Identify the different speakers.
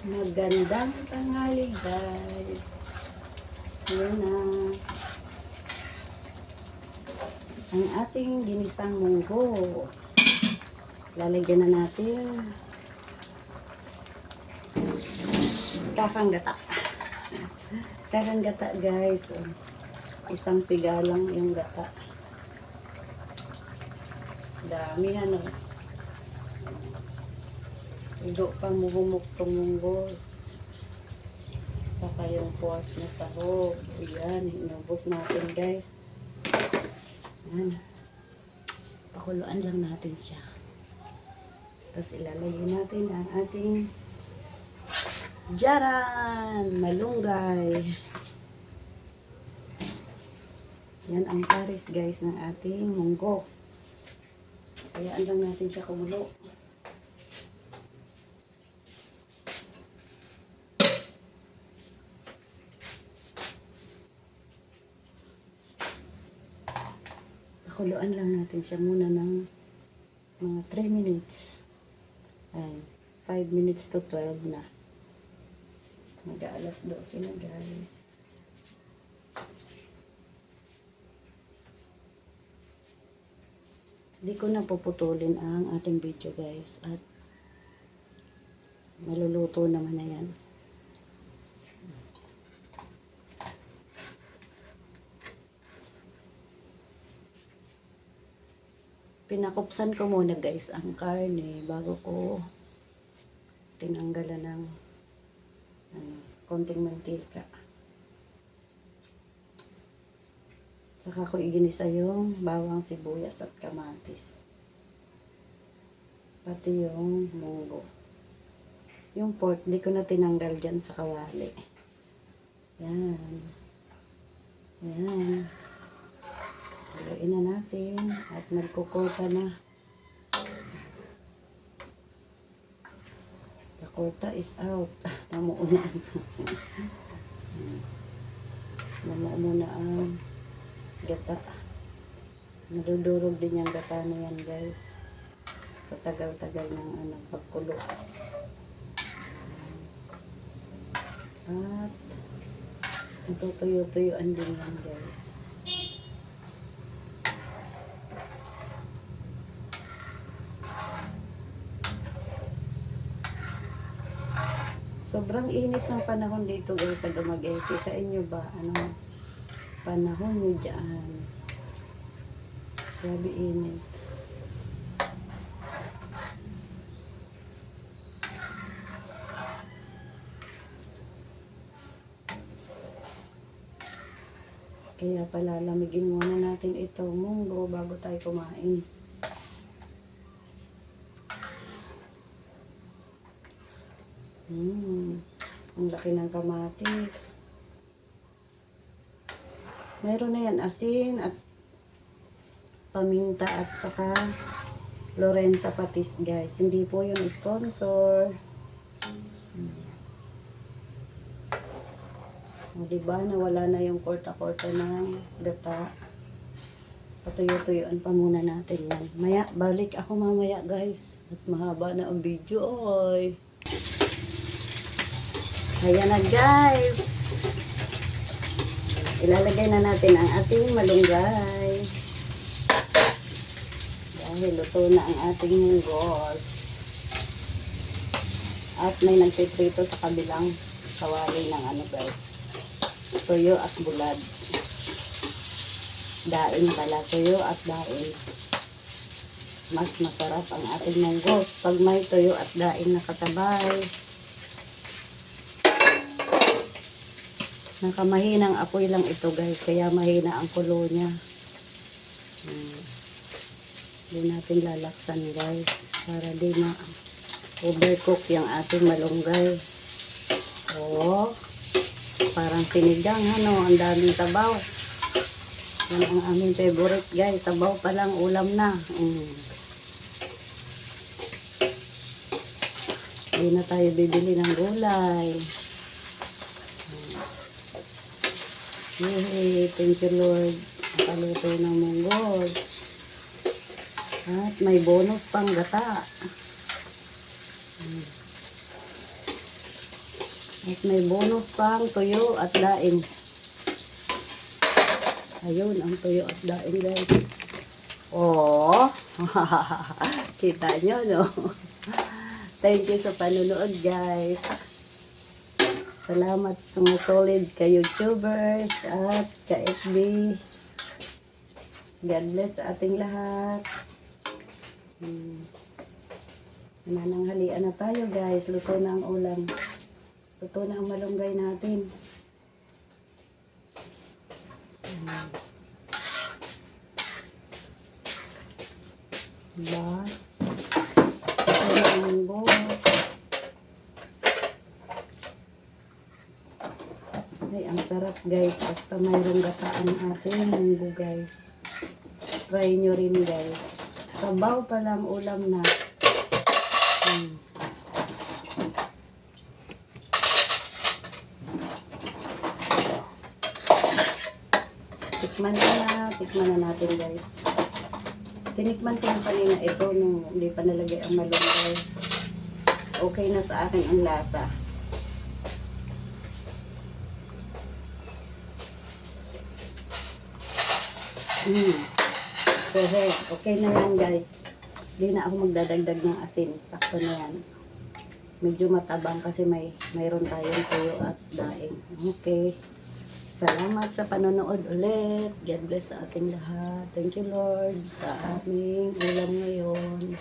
Speaker 1: Magandang tanghali guys. Ayan na. Ang ating ginisang munggo. Lalagyan na natin. Kakanggata. Kakanggata guys. Isang piga lang yung gata. Dami ano. Igo pa muhumuktong munggo. Saka yung pork na sahog. Ayan, inubos natin guys. Ayan. Pakuluan lang natin siya. Tapos ilalagay natin ang ating jaran, malunggay. Yan ang pares guys ng ating munggo. Hayaan lang natin siya kumulo. Pakuluan lang natin siya muna ng mga 3 minutes. Ay, 5 minutes to 12 na. Mag-aalas 12 na guys. Hindi ko na puputulin ang ating video guys. At maluluto naman na yan. Pinakupsan ko muna guys ang karne bago ko tinanggalan ng konting mantika. Saka ko iginisa yung bawang sibuyas at kamatis. Pati yung munggo. Yung pork, di ko na tinanggal dyan sa kawali. Yan. Yan. Haluin na natin at nagkukurta na. The kurta is out. Namuuna ang namuuna ang gata. Nadudurog din yung gata na yan guys. Sa tagal-tagal ng pagkulo. At natutuyo-tuyuan din yan guys. Sobrang init ng panahon dito guys sa Dumaguete. Sa inyo ba? Ano panahon nyo dyan? Grabe init. Kaya pala lamigin muna natin ito munggo bago tayo kumain. Ang laki ng kamatis. Mayroon na yan asin at paminta at saka Lorenza patis guys. Hindi po yun sponsor. O diba nawala na yung korta-korta ng gata. Patuyo-tuyuan pa muna natin yan. Maya, balik ako mamaya guys. At mahaba na ang video. Oy. Ayan na guys. Ilalagay na natin ang ating malunggay. Dahil luto na ang ating munggo. At may nagpiprito sa kabilang kawali ng guys. Tuyo at bulad. Daing pala. Tuyo at daing. Mas masarap ang ating munggo pag may tuyo at daing nakatabay. Nakamahinang apoy lang ito guys, kaya mahina ang kulo niya. Hindi natin lalaksan guys, para di na overcook yung ating malunggay. Oh, parang sinigang ang daming tabaw. Yan ang aming favorite guys, tabaw pa lang ulam na. Hindi na tayo bibili ng gulay. Yay, thank you Lord. Nakaluto ng munggo. At may bonus pang gata. At may bonus pang tuyo at daing. Ayun, ang tuyo at daing guys. Oh, kita nyo, no? Thank you sa panunood, guys. Salamat sa mga solid ka-YouTubers at ka-FB. God bless sa ating lahat. Nananghalian na tayo, guys. Luto na ang ulam. Luto na ang malunggay natin. Diba? Luto na ang munggo. Ay, ang sarap, guys. Basta mayroong gataan ating munggo, guys. Try nyo rin, guys. Sabaw pa lang ulam na. Tikman na natin, guys. Tinikman ko yung kanina ito nung hindi pa nalagay ang malunggay. Okay na sa akin ang lasa. Correct. Okay na yan, guys. Hindi na ako magdadagdag ng asin. Sakto na yan. Medyo matabang kasi mayroon tayong tuyo at daing. Okay. Salamat sa panonood ulit. God bless sa ating lahat. Thank you, Lord, sa aming ulam ngayon.